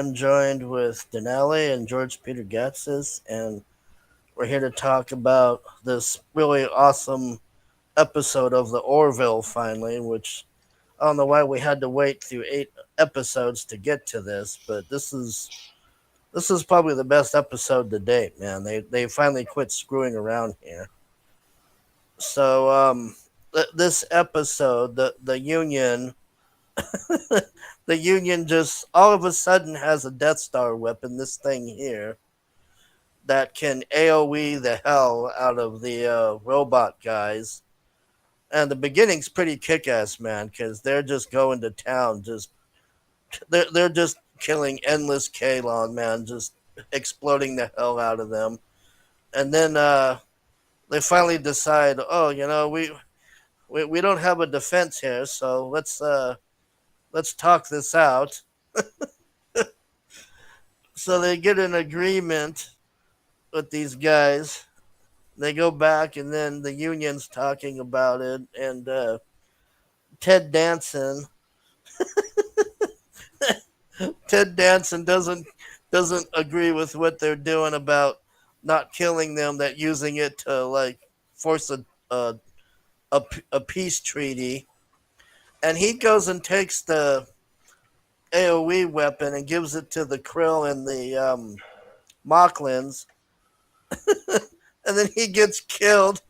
I'm joined with Denali and George Peter Gatsis, and we're here to talk about this really awesome episode of the Orville finally, which I don't know why we had to wait through 8 episodes to get to this, but this is probably the best episode to date, man. They finally quit screwing around here. So this episode, the Union, the Union just all of a sudden has a Death Star weapon. This thing here that can AOE the hell out of the robot guys. And the beginning's pretty kick-ass, man, because they're just going to town, they're just killing endless Kalon, man, just exploding the hell out of them. And then they finally decide, oh, we don't have a defense here, so let's talk this out. So they get an agreement with these guys. They go back, and then the union's talking about it, and Ted Danson, Ted Danson doesn't agree with what they're doing about not killing them. That using it to like force a peace treaty, and he goes and takes the AOE weapon and gives it to the Krill and the Mocklins, and then he gets killed.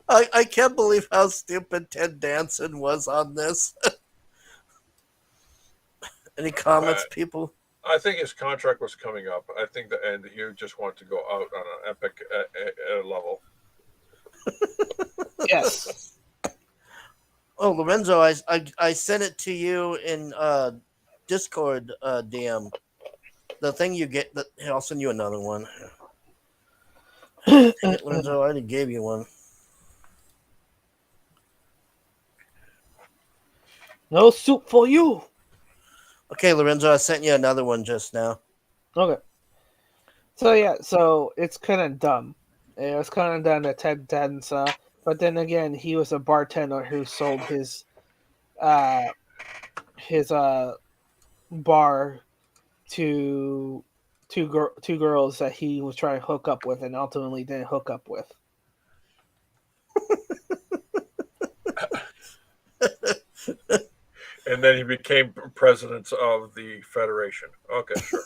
I can't believe how stupid Ted Danson was on this. Any comments, people? I think his contract was coming up. I think that, and he just wanted to go out on an epic level. Yes. Oh, Lorenzo, I sent it to you in Discord DM. The thing you get. Here, I'll send you another one. Lorenzo, I already gave you one. No soup for you. Okay, Lorenzo, I sent you another one just now. Okay. So it's kind of dumb. It was kind of dumb that Ted Danson, but then again, he was a bartender who sold his bar to two girls that he was trying to hook up with and ultimately didn't hook up with. And then he became president of the Federation. Okay, sure.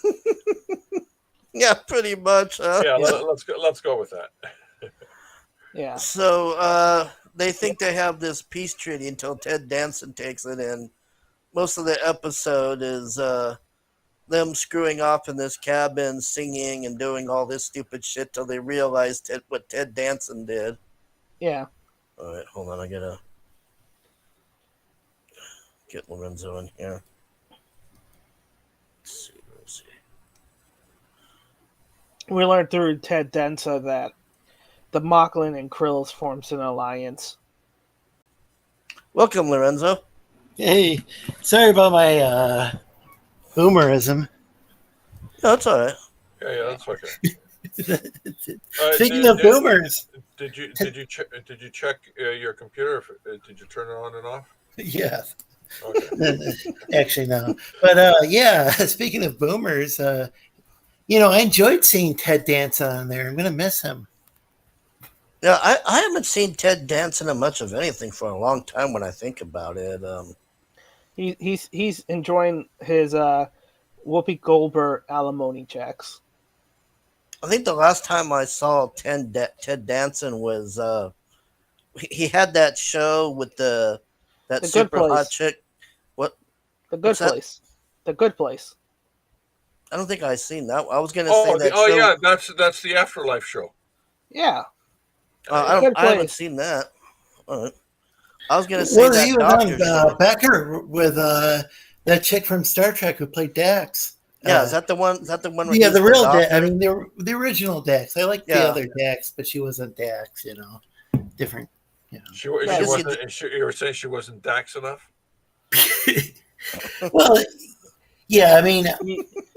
Yeah, pretty much. Yeah, let's go with that. Yeah. So they think they have this peace treaty until Ted Danson takes it in. Most of the episode is them screwing off in this cabin, singing and doing all this stupid shit till they realize what Ted Danson did. Yeah. All right, hold on. I gotta get Lorenzo in here. Let's see. We learned through Ted Danson that the Mocklin and Krills forms an alliance. Welcome, Lorenzo. Hey, sorry about my boomerism. No, it's all right. Yeah, that's okay. Speaking of boomers, did you check your computer? Did you turn it on and off? yeah. Okay. Actually, no. But yeah, speaking of boomers, I enjoyed seeing Ted Danson on there. I'm going to miss him. Yeah, I haven't seen Ted Danson in much of anything for a long time when I think about it. He's enjoying his Whoopi Goldberg alimony checks. I think the last time I saw Ted Danson was he had that show with that The super Good hot Place. chick. What? The Good What's that? Place. The Good Place. I don't think I seen that. I was gonna say that. Oh show. yeah, that's the Afterlife show. Yeah. I Good haven't Place. seen that. All right. I was gonna say Well, that he doctor was show. on Becker with that chick from Star Trek who played Dax. Yeah, is that the one? Is that the one? Where Yeah, he's the real doctor? Dax. I mean, the original Dax. I like Yeah. the other Dax, but she wasn't Dax. Different. She Yeah, wasn't. You were saying she wasn't Dax enough. Well, yeah. I mean,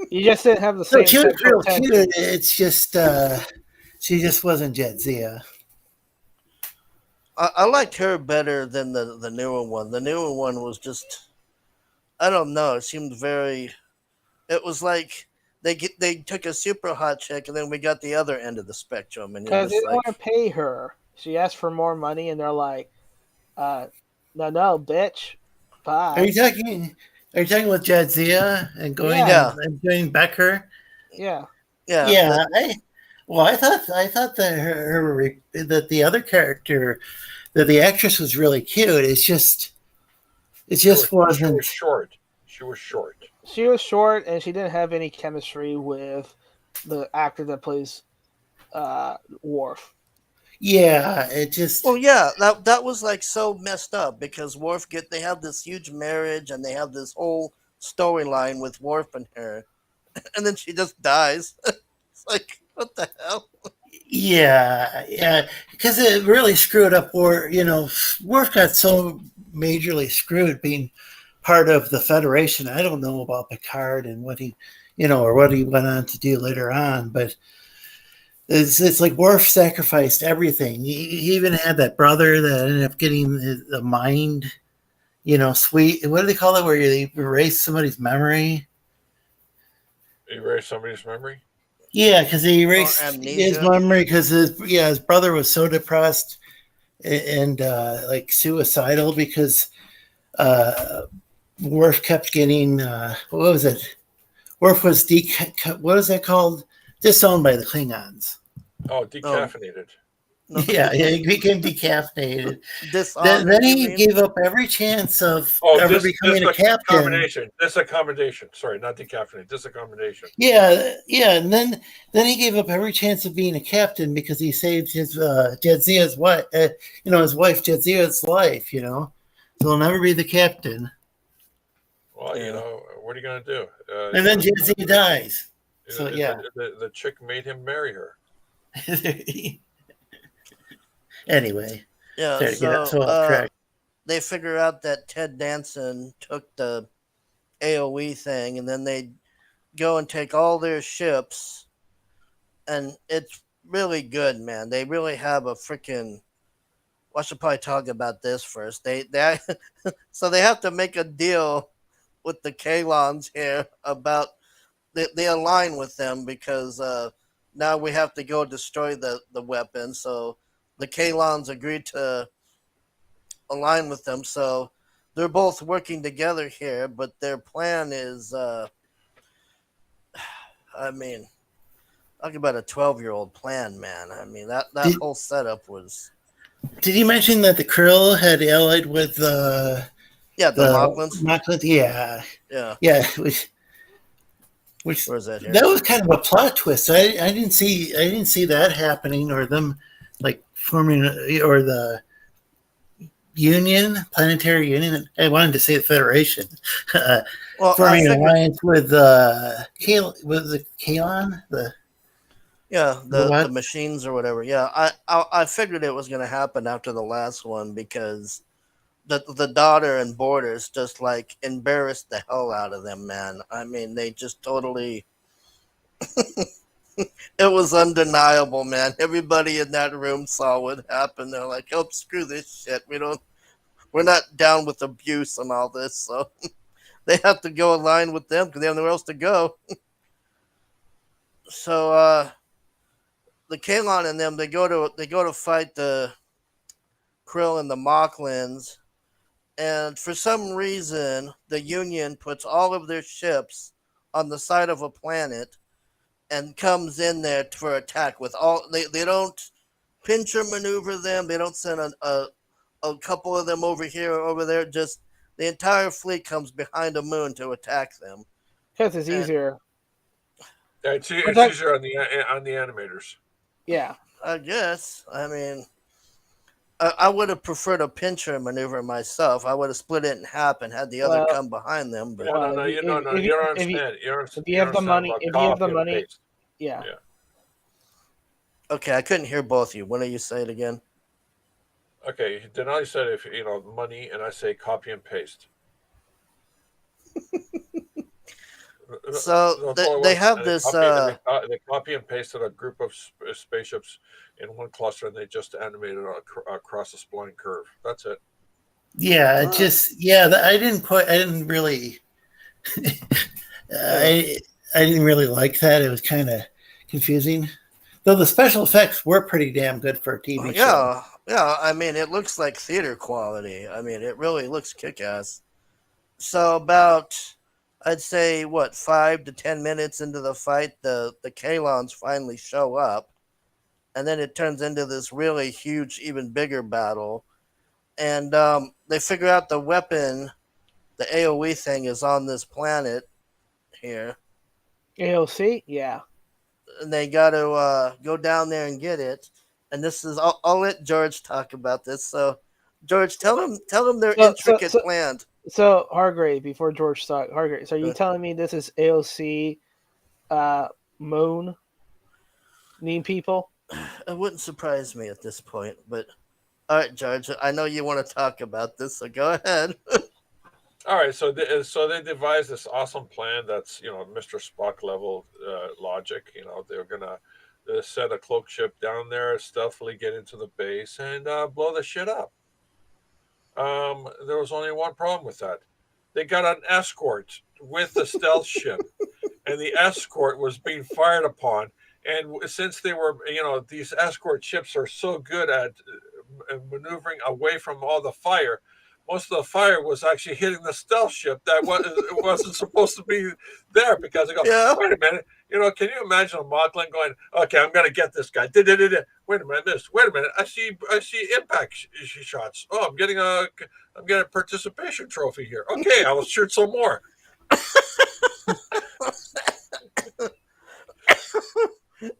You just didn't have the no, same she was sexual real tension. cute. It's just she just wasn't Jadzia. I liked her better than the newer one. The newer one was just, I don't know. It seemed very. It was like they took a super hot chick, and then we got the other end of the spectrum, and you're Because they just didn't want to like, pay her. She asked for more money, and they're like, no, bitch, Are you bye. talking? Are you talking with Jadzia and going Yeah, yeah, and doing Becker? yeah. yeah, Yeah, I thought that that the other character, that the actress was really cute. It just She wasn't. was short. She was short. She was short, and she didn't have any chemistry with the actor that plays Worf. Yeah, it just. well, yeah, that was like so messed up because they have this huge marriage and they have this whole storyline with Worf and her, and then she just dies. It's like, what the hell? Yeah, because it really screwed up. Worf got so majorly screwed being part of the Federation. I don't know about Picard and or what he went on to do later on, but it's like Worf sacrificed everything. He even had that brother that ended up getting the mind. Sweet. What do they call it? Where you erase somebody's memory? Erase somebody's memory. Yeah, because he Or erased his amnesia? memory because his brother was so depressed and like suicidal because uh, Worf kept getting what was it? Worf was what is that called? Disowned by the Klingons. Oh, Oh decaffeinated. no, Yeah, he became decaffeinated. Then dishonored. You he mean? gave up every chance of Oh, ever this becoming a captain. accommodation. This accommodation. Sorry, not decaffeinated. This accommodation. Yeah, and then he gave up every chance of being a captain because he saved his Jadzia's wife, his wife Jadzia's life. So he'll never be the captain. Well, Yeah. what are you going to do? And then Jadzia dies. So yeah. The chick made him marry her. Anyway, Yeah. sorry to get So so off track. they figure out that Ted Danson took the AOE thing, and then they go and take all their ships, and it's really good, man. They really have a freaking. Well, I should probably talk about this first. They so they have to make a deal with the Kalons here about they align with them because now we have to go destroy the weapon. So the Kalons agreed to align with them. So they're both working together here, but their plan is, I mean, talk about a 12-year-old plan, man. I mean that Did, whole setup was, did you mention that the Krill had allied with yeah, the the Mocklins, Machlet? Yeah, yeah. yeah. Which Where's that here? that was kind of a plot twist. I didn't see that happening, or them like forming, or the planetary union. I wanted to say the Federation, Well, I forming an figured, alliance with with the Kalon, yeah, the the what? machines or whatever. Yeah, I figured it was gonna happen after the last one because the daughter and Borders just like embarrassed the hell out of them, man. I mean, they just totally. It was undeniable, man. Everybody in that room saw what happened. They're like, "Oh, screw this shit. We're not down with abuse and all this." So they have to go align with them because they have nowhere else to go. So the Kalon and them, they go to fight the Krill and the Mocklins, and for some reason, the Union puts all of their ships on the side of a planet and comes in there for attack with all. They don't pinch or maneuver them. They don't send a couple of them over here or over there. Just the entire fleet comes behind a moon to attack them. Because it's And easier. Yeah, But it's that, easier on the animators. yeah. I guess, I mean, I would have preferred a pincher maneuver myself. I would have split it in half and had the other Well, come behind them. But Yeah, no, well, no, if you no, no. if You don't if you understand. if You you don't have the understand money, about if you have the copy and money, paste. yeah. Yeah. okay, I couldn't hear both of you. When do you say it again? Okay. Denali said if money, and I say copy and paste. So That's all it they was. have And this. they copy and pasted a group of spaceships in one cluster, and they just animated across a spline curve. That's it. Yeah, Uh, I didn't really. yeah. I I didn't really like that. It was kind of confusing. Though the special effects were pretty damn good for a TV show. Yeah, yeah. I mean, it looks like theater quality. I mean, it really looks kick-ass. So about, I'd say, what, 5 to 10 minutes into the fight, the Kalons finally show up, and then it turns into this really huge, even bigger battle. And they figure out the weapon, the AOE thing, is on this planet here, AOC, yeah. and they got to go down there and get it. And this is, I'll let George talk about this. So, George, tell them their So, so, intricate so, plan. so Hargrave, before George starts, Hargrave. So, are you Uh. telling me this is AOC, Moon, Need People? It wouldn't surprise me at this point, but all right, George, I know you want to talk about this, so go ahead. All right, so they devised this awesome plan that's Mr. Spock level logic. They're gonna set a cloak ship down there, stealthily get into the base, and blow the shit up. There was only one problem with that. They got an escort with the stealth ship, and the escort was being fired upon. And since they were, these escort ships are so good at maneuvering away from all the fire, most of the fire was actually hitting the stealth ship that wasn't supposed to be there, because they go, Yeah. wait a minute, can you imagine a Mocklin going, okay, I'm going to get this guy. Wait a minute, wait a minute, I see impact shots. Oh, I'm getting a participation trophy here. Okay, I will shoot some more.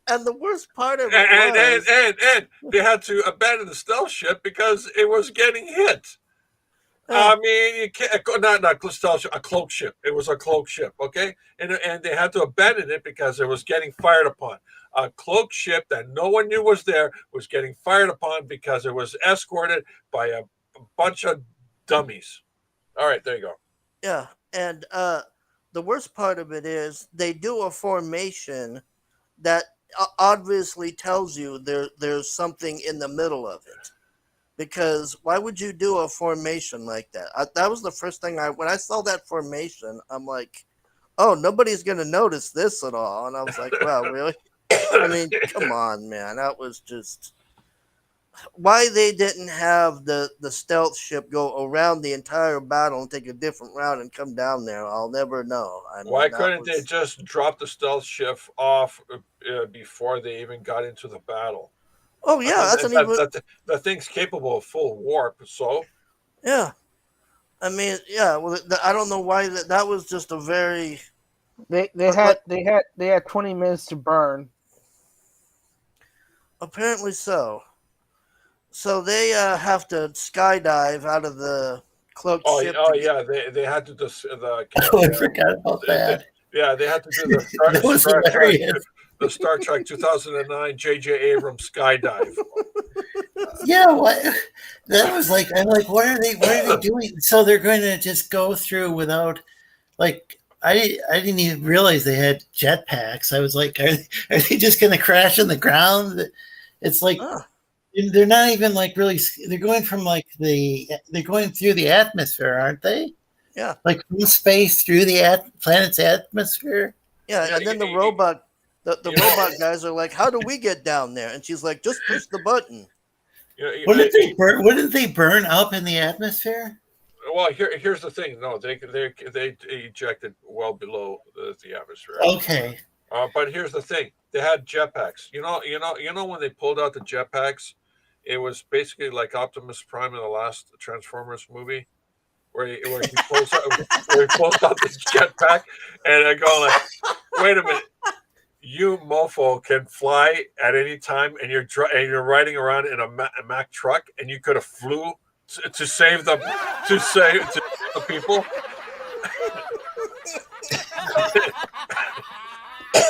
And the worst part of it and they had to abandon the stealth ship because it was getting hit. Yeah. I mean, you can't, not stealth ship, a cloak ship. It was a cloak ship, okay, and they had to abandon it because it was getting fired upon. A cloak ship that no one knew was there was getting fired upon because it was escorted by a bunch of dummies. All right, there you go. Yeah, and the worst part of it is they do a formation that obviously tells you there's something in the middle of it. Because why would you do a formation like that? That was the first thing when I saw that formation, I'm like, oh, nobody's gonna notice this at all. And I was like, wow, really? I mean, come on, man. That was just why they didn't have the stealth ship go around the entire battle and take a different route and come down there. I'll never know. I mean, why couldn't they just drop the stealth ship off before they even got into the battle? Oh yeah, the thing's capable of full warp. So yeah, I mean, yeah. Well, I don't know why that was just a very. They had 20 minutes to burn. Apparently so. So they have to skydive out of the cloaked ship. Yeah, they had to do I forgot about that. They had to do the Star Trek 2009 J.J. Abrams skydive. Yeah, what? That was like, I'm like, what are they doing? So they're going to just go through without, like, I didn't even realize they had jetpacks. I was like, are they just going to crash on the ground? It's like they're not even like really. They're going from they're going through the atmosphere, aren't they? Yeah, like from space through the planet's atmosphere. Yeah, and then the robot guys are like, "How do we get down there?" And she's like, "Just push the button." Wouldn't they burn up in the atmosphere? Well, here's the thing. No, they ejected well below the atmosphere. Okay. But here's the thing. They had jetpacks. You know when they pulled out the jetpacks, it was basically like Optimus Prime in the last Transformers movie, where he pulls out this jetpack, and I go like, "Wait a minute, you mofo can fly at any time, and you're riding around in a Mack truck, and you could have flew to save the people."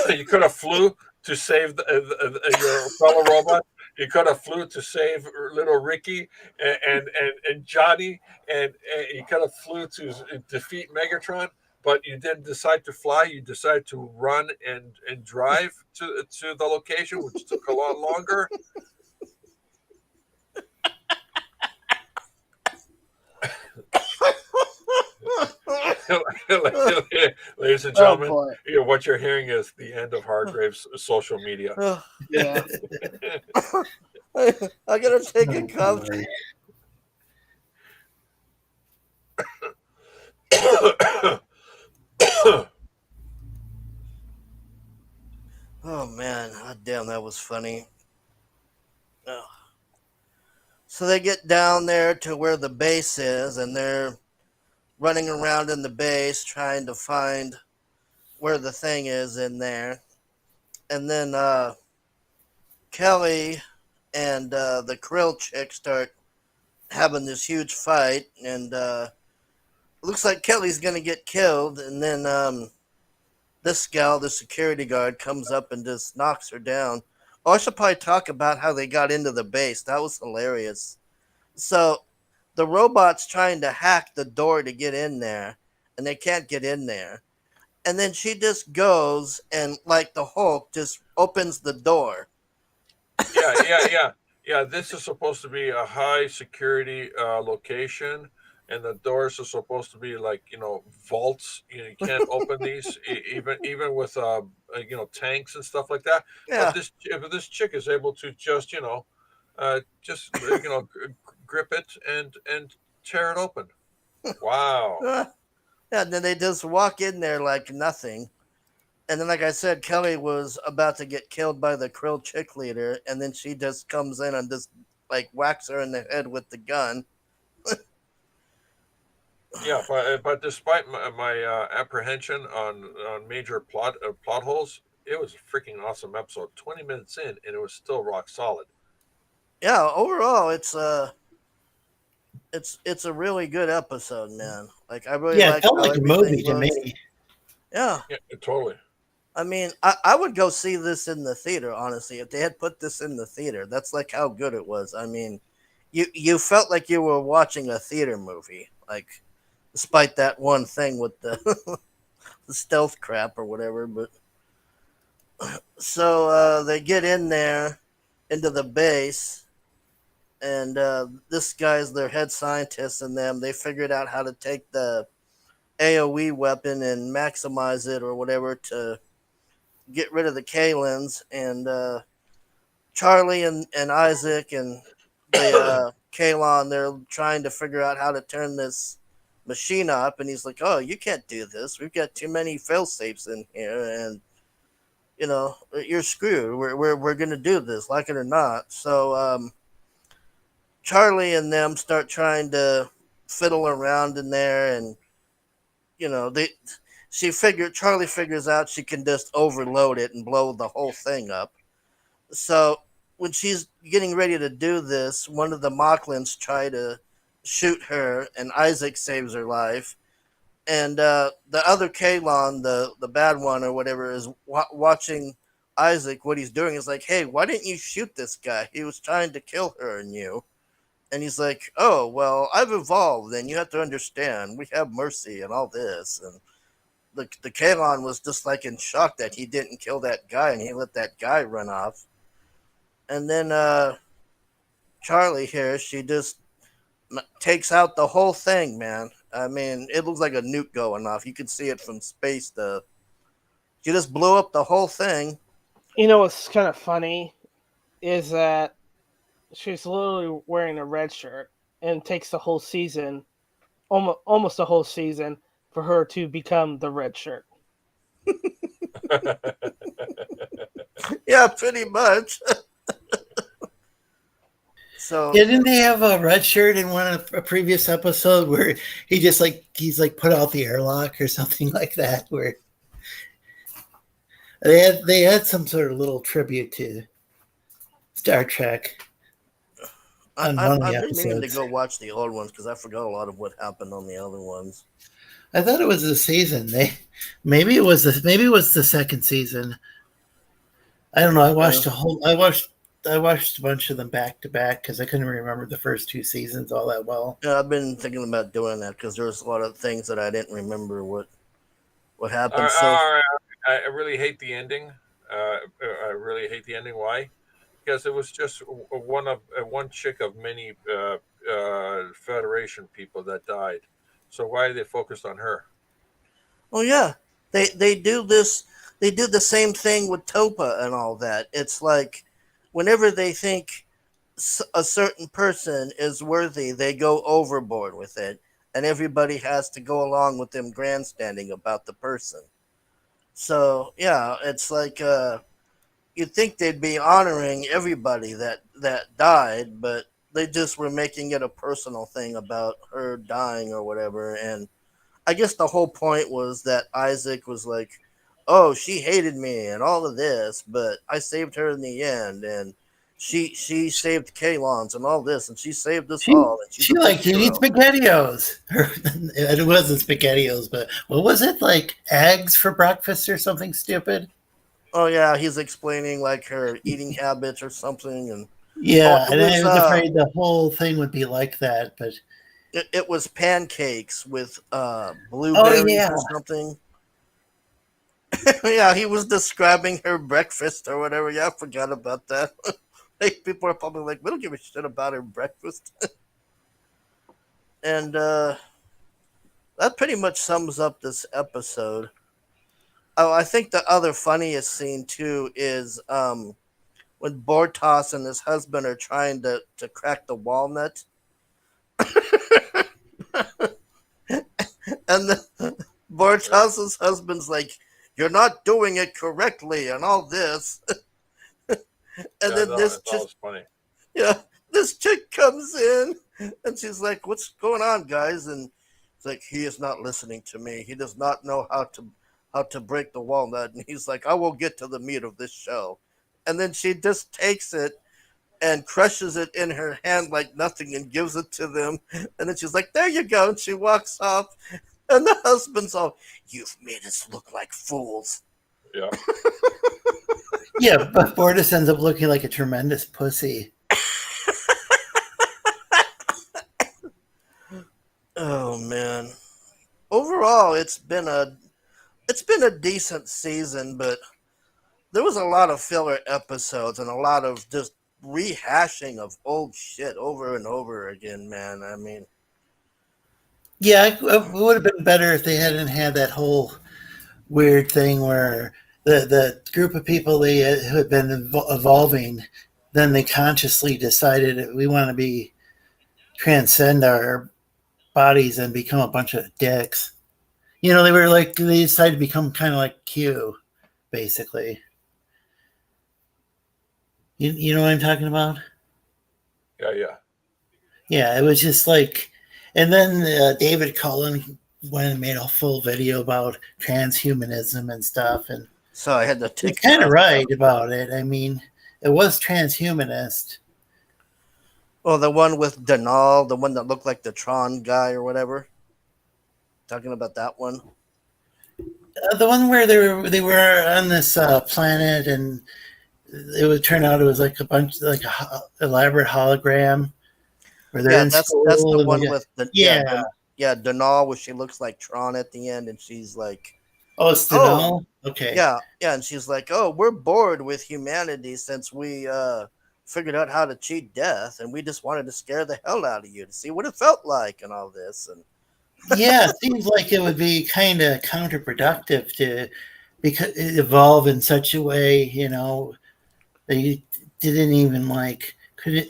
You could have flew to save your fellow robot. You could have flew to save little Ricky and Johnny, and you could have flew to defeat Megatron. But you didn't decide to fly. You decided to run and drive to the location, which took a lot longer. Ladies and Oh gentlemen, boy. what you're hearing is the end of Hargrave's social media. Yeah. I gotta take a Oh, cough. boy. Oh man, god damn, that was funny. Oh. So they get down there to where the base is, and they're running around in the base trying to find where the thing is in there. And then Kelly and the Krill chick start having this huge fight, and it looks like Kelly's gonna get killed. And then this gal, the security guard, comes up and just knocks her down. Oh, I should probably talk about how they got into the base. That was hilarious. So the robot's trying to hack the door to get in there, and they can't get in there. And then she just goes and, like the Hulk, just opens the door. Yeah. This is supposed to be a high security location, and the doors are supposed to be like vaults. You can't open these even with tanks and stuff like that. But Yeah. this chick is able to just grip it and tear it open. Wow. Yeah, and then they just walk in there like nothing. And then, like I said, Kelly was about to get killed by the Krill chick leader, and then she just comes in and just like whacks her in the head with the gun. Yeah, but despite my apprehension on major plot holes, it was a freaking awesome episode. 20 minutes in, and it was still rock solid. Yeah, overall, it's a really good episode, man. Like I really Yeah, it like felt how like a everything movie to looks. me. Yeah, Yeah, totally. I mean, I would go see this in the theater, honestly. If they had put this in the theater, that's like how good it was. I mean, you felt like you were watching a theater movie, like despite that one thing with the the stealth crap or whatever. But so they get in there into the base, and this guy's their head scientist, and them they figured out how to take the AOE weapon and maximize it or whatever to get rid of the Kalins. And Charlie and Isaac and the Kalon, they're trying to figure out how to turn this machine up. And he's like, "Oh, you can't do this. We've got too many fail safes in here, and you're screwed. We're gonna do this, like it or not." So Charlie and them start trying to fiddle around in there, and they Charlie figures out she can just overload it and blow the whole thing up. So when she's getting ready to do this, one of the Mocklins try to shoot her, and Isaac saves her life. And the other Kalon, the bad one or whatever, is watching Isaac. What he's doing is like, "Hey, why didn't you shoot this guy? He was trying to kill her and you." And he's like, "Oh, well, I've evolved, and you have to understand, we have mercy and all this." And the Kalon was just like in shock that he didn't kill that guy and he let that guy run off. And then Charlie here, she just takes out the whole thing, man. I mean, it looks like a nuke going off. You could see it from space. She just blew up the whole thing. You know what's kind of funny is that she's literally wearing a red shirt, and it takes the whole season, almost the whole season, for her to become the red shirt. Yeah, pretty much. So Didn't they have a red shirt in one of a previous episode where he's like put out the airlock or something like that? Where they had some sort of little tribute to Star Trek on one of the I've been meaning to episodes. go watch the old ones because I forgot a lot of what happened on the other ones. I thought it was the season. Maybe it was the second season. I don't know. Yeah. I watched a bunch of them back to back because I couldn't remember the first two seasons all that well. Yeah, I've been thinking about doing that because there's a lot of things that I didn't remember what All happened. right, So all right. I really hate the ending. I really hate the ending. Why? Because it was just one chick of many Federation people that died. So why are they focused on her? Oh yeah, they do this. They do the same thing with Topa and all that. It's like whenever they think a certain person is worthy, they go overboard with it, and everybody has to go along with them grandstanding about the person. So yeah, it's like you'd think they'd be honoring everybody that died, but they just were making it a personal thing about her dying or whatever. And I guess the whole point was that Isaac was like, "Oh, she hated me and all of this, but I saved her in the end, and she saved Kalons and all this, and she saved us She all, and she's she a big liked to eat hero." spaghettios. It wasn't spaghettios, but what was it, like eggs for breakfast or something stupid? Oh yeah, he's explaining like her eating habits or something, and oh, Yeah, and I was afraid the whole thing would be like that, but it was pancakes with oh blueberries yeah, or something. Yeah, he was describing her breakfast or whatever. Yeah, I forgot about that. Like, people are probably like, we don't give a shit about her breakfast. And that pretty much sums up this episode. Oh, I think the other funniest scene too is when Bortos and his husband are trying to crack the walnut, and Bortos's husband's like, "You're not doing it correctly," and all this, and Yeah, then no, this that just was funny. yeah, this chick comes in and she's like, "What's going on, guys?" And it's like, "He is not listening to me. He does not know how to break the walnut." And he's like, "I will get to the meat of this show." And then she just takes it and crushes it in her hand like nothing and gives it to them. And then she's like, "There you go." And she walks off. And the husband's all, "You've made us look like fools." Yeah, yeah. But Bortus ends up looking like a tremendous pussy. Oh man. Overall, it's been a decent season, but there was a lot of filler episodes and a lot of just rehashing of old shit over and over again, man. I mean, Yeah, it would have been better if they hadn't had that whole weird thing where the group of people who had been evolving, then they consciously decided that we want to be transcend our bodies and become a bunch of dicks. You know, they decided to become kind of like Q, basically. You know what I'm talking about? yeah, yeah. Yeah, it was just like, and then David Cullen went and made a full video about transhumanism and stuff, and so I had the he's kind of TikTok. right about it. I mean, it was transhumanist. Well, the one with Denal, the one that looked like the Tron guy or whatever. Talking about that one. The one where they were on this planet, and it would turn out it was like a bunch like elaborate hologram where they're Yeah, in that's the school and one with the yeah. Denal, where she looks like Tron at the end, and she's like, Oh, it's "Oh, Denal. Okay. yeah," and she's like, "Oh, we're bored with humanity since we figured out how to cheat death, and we just wanted to scare the hell out of you to see what it felt like and all this." And Yeah, it seems like it would be kind of counterproductive to because evolve in such a way, that you didn't even like could it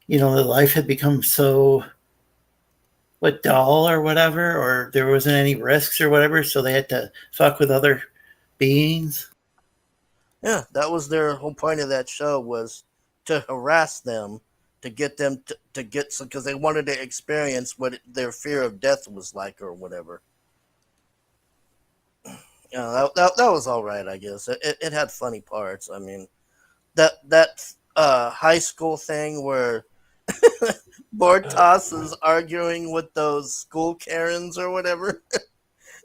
the life had become so dull or whatever, or there wasn't any risks or whatever, so they had to fuck with other beings. yeah, that was their whole point of that show, was to harass them, to get them to get some, because they wanted to experience what their fear of death was like or whatever. That was all right, I guess. It had funny parts. I mean, that high school thing where Bortas is arguing with those school Karens or whatever.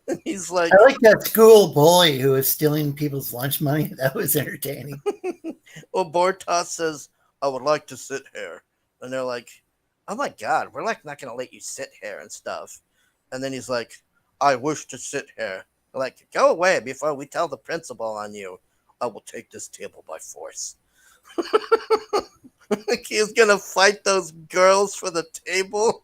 And he's I like, like that school bully who was stealing people's lunch money. That was entertaining. well, Bortas says, "I would like to sit here." And they're like, "Oh my God, we're like not going to let you sit here and stuff." And then he's like, "I wish to sit here." They're like, "Go away before we tell the principal on you. I will take this table by force." Like he's going to fight those girls for the table.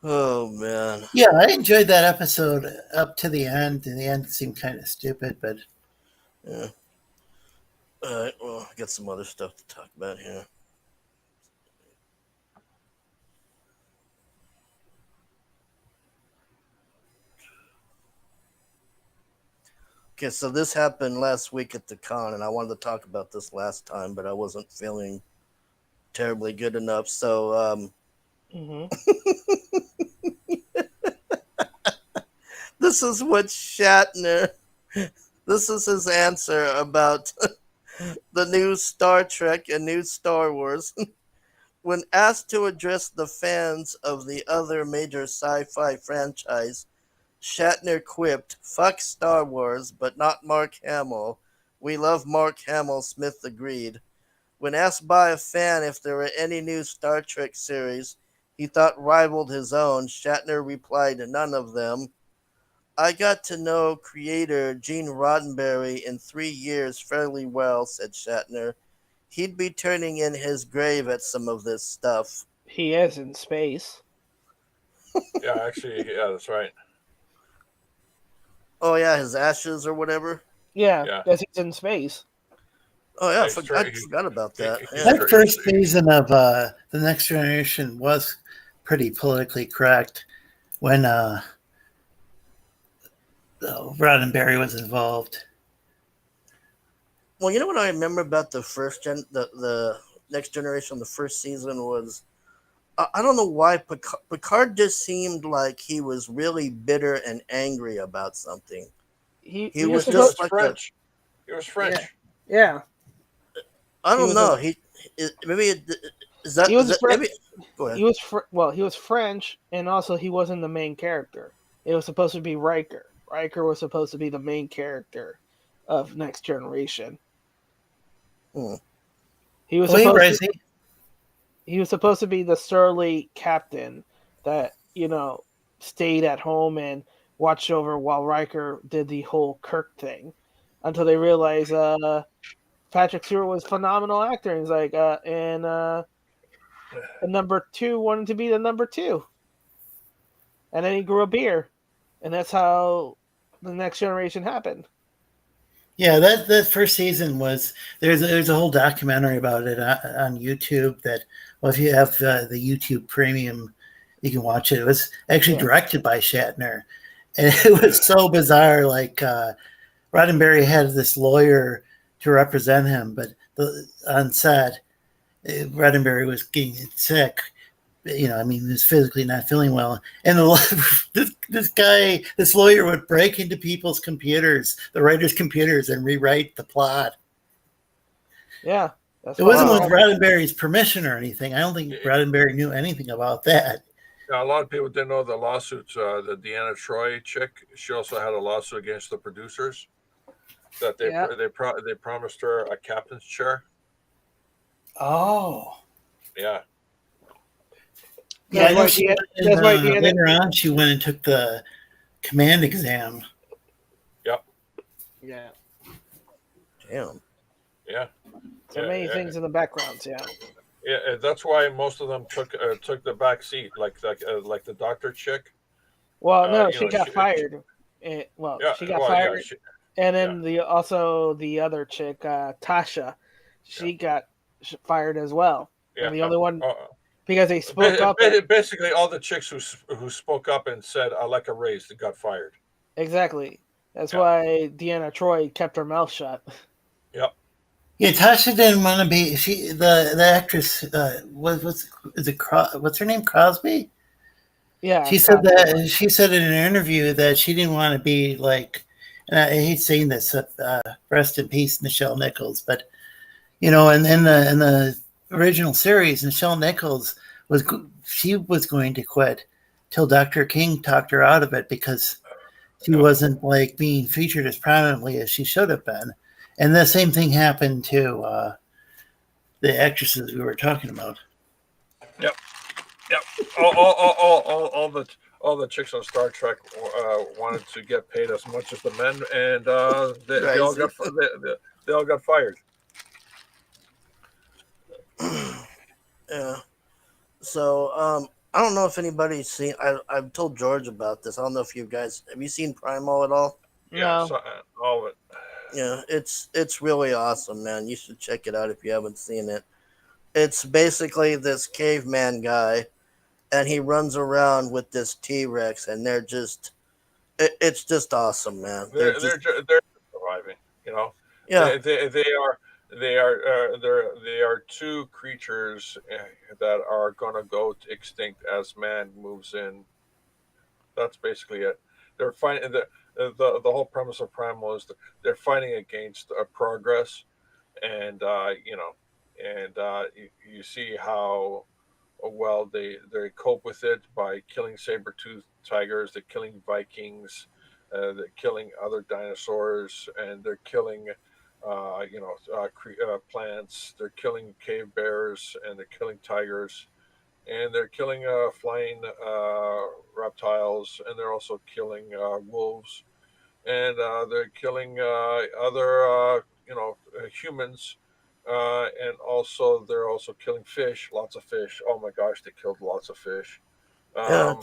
Oh man. Yeah, I enjoyed that episode up to the end, and the end seemed kind of stupid, but Yeah. All right. Well, I got some other stuff to talk about here. Okay, so this happened last week at the con, and I wanted to talk about this last time, but I wasn't feeling terribly good enough. So, Hmm. this is what Shatner. This is his answer about the new Star Trek and new Star Wars. When asked to address the fans of the other major sci-fi franchise, Shatner quipped, "Fuck Star Wars, but not Mark Hamill. We love Mark Hamill," Smith agreed. When asked by a fan if there were any new Star Trek series he thought rivaled his own, Shatner replied, "None of them. I got to know creator Gene Roddenberry in 3 years fairly well," said Shatner. "He'd be turning in his grave at some of this stuff." He is in space. Yeah, actually, yeah, that's right. Oh, yeah, his ashes or whatever. Yeah, Yeah, because he's in space. Oh, yeah, he's I tra- forgot about that. he's Yeah. that first season of The Next Generation was pretty politically correct when Roddenberry was involved. Well, you know what I remember about the Next Generation, the first season was I don't know why Picard just seemed like he was really bitter and angry about something. He He was was he was supposed. just like a French. He was Yeah, French. yeah. I He don't was a know. Maybe he was maybe go ahead. he was well, he was French, and also he wasn't the main character. It was supposed to be Riker. Riker was supposed to be the main character of Next Generation. Hmm. He was Oh, hey, supposed to Risey. he was supposed to be the surly captain that stayed at home and watched over while Riker did the whole Kirk thing, until they realized Patrick Stewart was a phenomenal actor. And he's like, the number two wanted to be the number two, and then he grew a beard, and that's how the Next Generation happened. Yeah, that first season was there's a whole documentary about it on YouTube. That well, if you have the YouTube Premium, you can watch it. It was actually Yeah, directed by Shatner, and it was so bizarre. Like Roddenberry had this lawyer to represent him, but on set, Roddenberry was getting sick. I mean, he was physically not feeling well, and this lawyer would break into people's computers, the writers' computers, and rewrite the plot. yeah, that's It what wasn't with Wow. Roddenberry's permission or anything. I don't think Roddenberry knew anything about that. Yeah, a lot of people didn't know the lawsuits. The Deanna Troy chick, she also had a lawsuit against the producers that Yeah, they promised her a captain's chair. Oh, Yeah, yeah, I that's know why she the went in, that's why Deanna. later on. She went and took the command exam. yep, Yeah, Damn. yeah, so yeah, many yeah. things in the backgrounds. Yeah, Yeah, that's why most of them took the back seat, like the doctor chick. well, no, You she know, got fired. yeah, She got well, yeah, fired, and yeah, then the other chick, Tasha, yeah, she got fired as well. yeah. And the only one, Uh, because they spoke up. basically, all the chicks who spoke up and said "I like a raise" that got fired. Exactly. That's Yeah, why Deanna Troy kept her mouth shut. yep. Yeah, Tasha didn't want to be. The actress what's her name, Crosby. Yeah, She said Cosby. that she said in an interview that she didn't want to be like, and I hate saying this, rest in peace, Nichelle Nichols, but in the original series, Nichelle Nichols she was going to quit till Dr. King talked her out of it because she Yeah, wasn't like being featured as prominently as she should have been, and the same thing happened to the actresses we were talking about. yep, yep. All the chicks on Star Trek wanted to get paid as much as the men, and Crazy. they all got fired. Yeah. So, I don't know if anybody's seen. I've told George about this. I don't know if you guys have you seen Primal at all. Yeah, No. so, all of it. Yeah, it's really awesome, man. You should check it out if you haven't seen it. It's basically this caveman guy, and he runs around with this T Rex, and it's just awesome, man. They're just They're surviving. You know, yeah, they are two creatures that are gonna go extinct as man moves in. That's basically it. They're fighting the whole premise of Primal is they're fighting against progress, and and you see how well they cope with it by killing saber tooth tigers, they're killing Vikings, they're killing other dinosaurs, and they're killing plants. They're killing cave bears, and they're killing tigers, and they're killing flying reptiles, and they're also killing wolves, and they're killing other humans, and also they're also killing fish, lots of fish. Oh my gosh, they killed lots of fish. yeah, Um,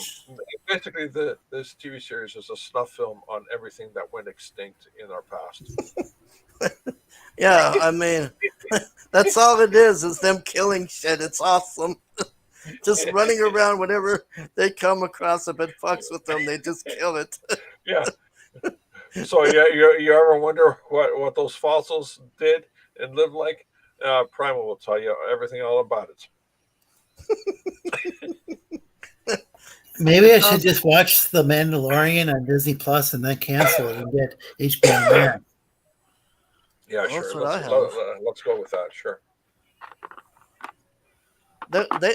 Basically, this TV series is a snuff film on everything that went extinct in our past. yeah. I mean, that's all it is them killing shit. It's awesome. Just running around whenever they come across if it fucks with them, they just kill it. Yeah. So you ever wonder what those fossils did and lived like? Primal will tell you everything all about it. Maybe I should Sounds just watch The Mandalorian on Disney Plus and then cancel it and get HBO Max. Yeah, well, that's sure. what I have. Let's go with that. Sure.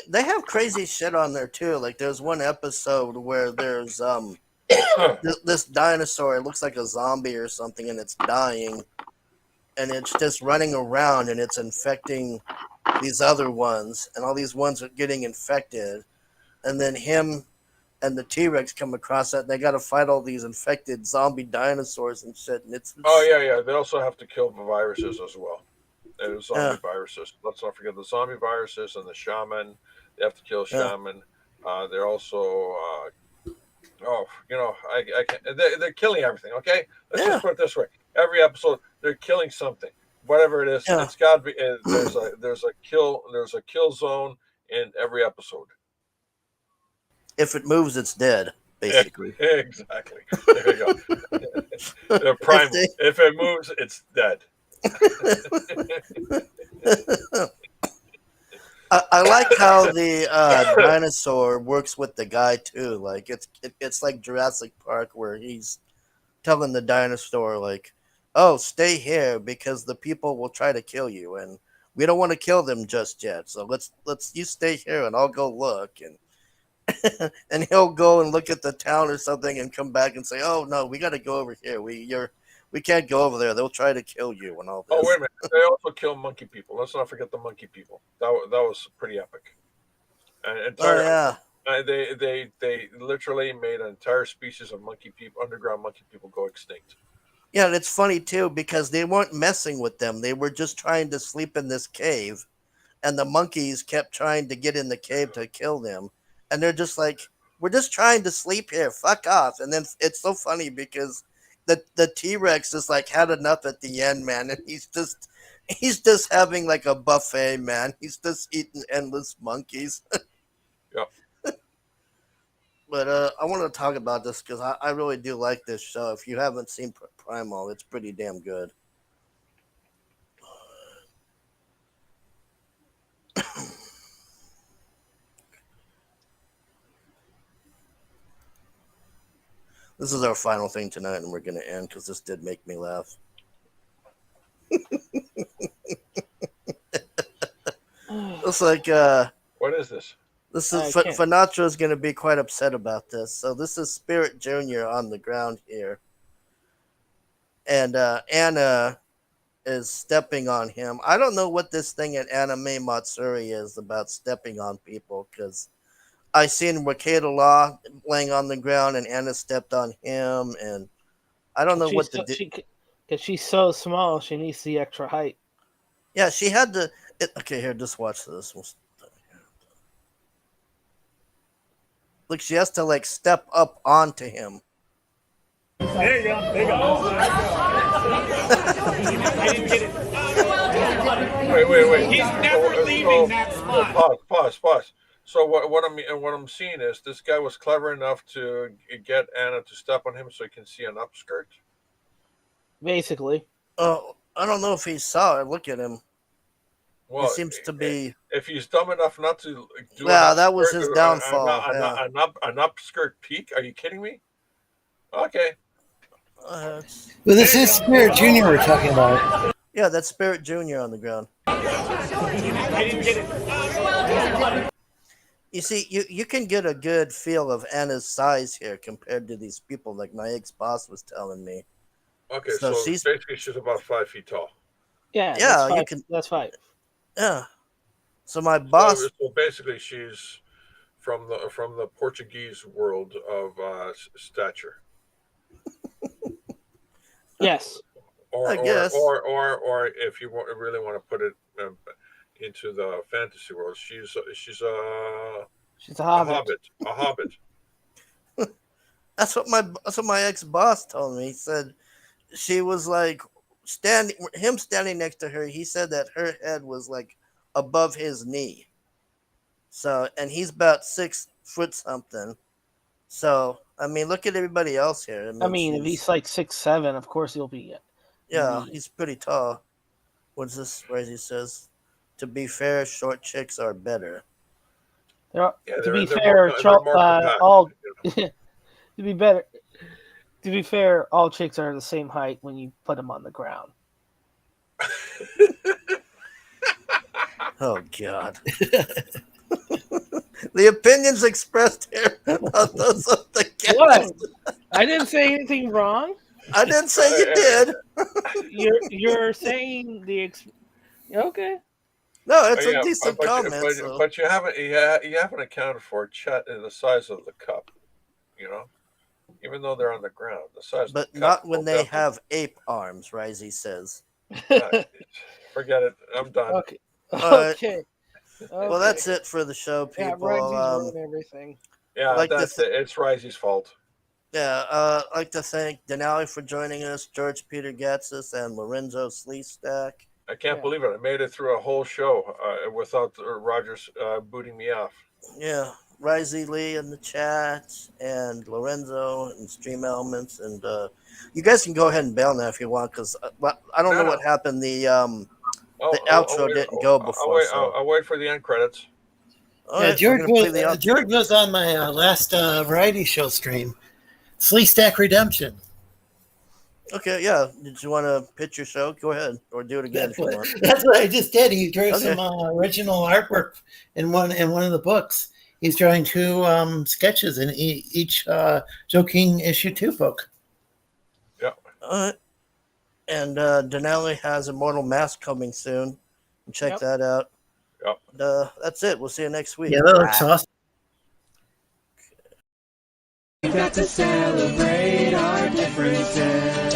They have crazy shit on there too. Like there's one episode where there's this dinosaur. It looks like a zombie or something, and it's dying, and it's just running around, and it's infecting these other ones, and all these ones are getting infected, and then him and the T Rex come across that. And they got to fight all these infected zombie dinosaurs and shit, and Oh it's yeah. They also have to kill the viruses as well. There's zombie yeah, viruses. Let's not forget the zombie viruses and the shaman. They have to kill yeah, shaman. They're also I can't. They're killing everything. Okay, let's just yeah, put it this way: every episode they're killing something, whatever it is. yeah. It's got to be. There's a kill zone in every episode. If it moves, it's dead, basically. Exactly. There you go. The if primal. If it moves, it's dead. they I like how the dinosaur works with the guy too. Like it's like Jurassic Park where he's telling the dinosaur like, "Oh, stay here because the people will try to kill you, and we don't want to kill them just yet. So let's you stay here, and I'll go look." And he'll go and look at the town or something, and come back and say, "Oh no, we got to go over here. We can't go over there. They'll try to kill you and all Oh wait this." a minute! They also kill monkey people. Let's not forget the monkey people. That was pretty epic. An Oh entire yeah. they literally made an entire species of monkey people, underground monkey people, go extinct. Yeah, and it's funny too because they weren't messing with them. They were just trying to sleep in this cave, and the monkeys kept trying to get in the cave to kill them. And they're just like, "We're just trying to sleep here. Fuck off." And then it's so funny because the T Rex is like had enough at the end, man, and he's just having like a buffet, man. He's just eating endless monkeys. Yeah. But I want to talk about this because I really do like this show. If you haven't seen Primal, it's pretty damn good. This is our final thing tonight, and we're going to end because this did make me laugh. Looks like What is this? this I is can't. Fanacho is going to be quite upset about this. So this is Spirit Junior on the ground here, and Anna is stepping on him. I don't know what this thing at Anime Matsuri is about stepping on people because I seen Wakeda Law laying on the ground and Anna stepped on him, and I don't know She's what to do. because she's so small, she needs the extra height. Yeah, she had to. Okay, here, just watch this. Like she has to like step up onto him. There you go. There you go. I didn't get it. Wait. He's never leaving that spot. Pause. So what I'm seeing is this guy was clever enough to get Anna to step on him so he can see an upskirt. Basically. Oh, I don't know if he saw it. Look at him. Well, he seems to be. If he's dumb enough not to do, yeah, that was his downfall. An upskirt peak. Are you kidding me? Okay. Well, this is Spirit Junior we're talking about. Yeah, that's Spirit Junior on the ground. I didn't get it. You see, you can get a good feel of Anna's size here compared to these people, like my ex-boss was telling me. Okay, so basically she's about 5 feet tall. Yeah, that's 5. Yeah. So my boss. So basically, she's from the Portuguese world of stature. Yes. I guess. Or if you really want to put it into the fantasy world, she's a hobbit. A hobbit. That's what my ex-boss told me. He said she was like standing next to her. He said that her head was like above his knee. So, and he's about 6 foot something. So, I mean, look at everybody else here. If he's like 6'7", of course he'll be. Yeah, he's pretty tall. What's this? Where he says, "To be fair, short chicks are better." To be fair, all chicks are the same height when you put them on the ground. Oh God. The opinions expressed here are those of the guest. What? I didn't say anything wrong. I didn't say you did. You're saying okay. No, it's a decent comment. But you haven't accounted for the size of the cup. You know, even though they're on the ground, the size. But of the not cup when they have ape arms, Risey says. Forget it. I'm done. Okay. Okay. Well, that's it for the show, people. Yeah, Risey's ruined everything. Yeah, that's it. It's Risey's fault. Yeah, I'd like to thank Denali for joining us, George Peter Gatsis, and Lorenzo Sleestack. I can't believe it. I made it through a whole show without Rogers booting me off. Yeah, Risey Lee in the chat, and Lorenzo and Stream Elements, and you guys can go ahead and bail now if you want, because I don't know what happened. The outro didn't go before. I'll wait for the end credits. Right, George was on my last variety show stream. Sleestack Redemption. Okay, yeah. Did you want to pitch your show? Go ahead, or do it again if you want. That's what I just did. He drew some original artwork in one of the books. He's drawing 2 sketches in each Joe King issue 2 book. Yeah. All right. And Denali has Immortal Mask coming soon. Check that out. Yep. That's it. We'll see you next week. Yeah, that looks awesome. We got to celebrate our differences.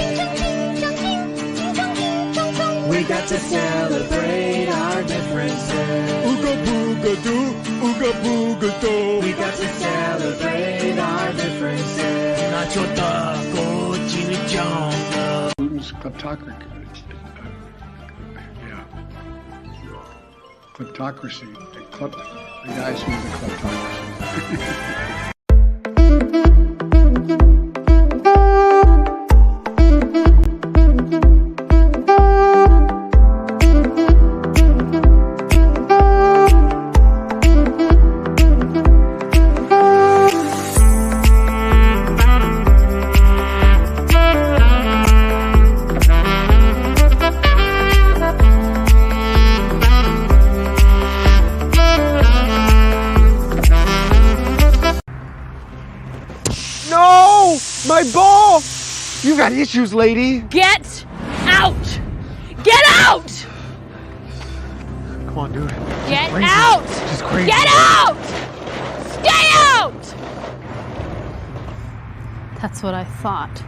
We got to celebrate our differences. Ooga booga doo, ooga booga doo. We got to celebrate our differences. Nacho taco, chimichanga. Putin's kleptocracy. Kleptocracy. The guys who do the kleptocracy. My ball! You got issues, lady. Get out! Get out! Come on, dude. Get out! She's crazy. Get out! Stay out! That's what I thought.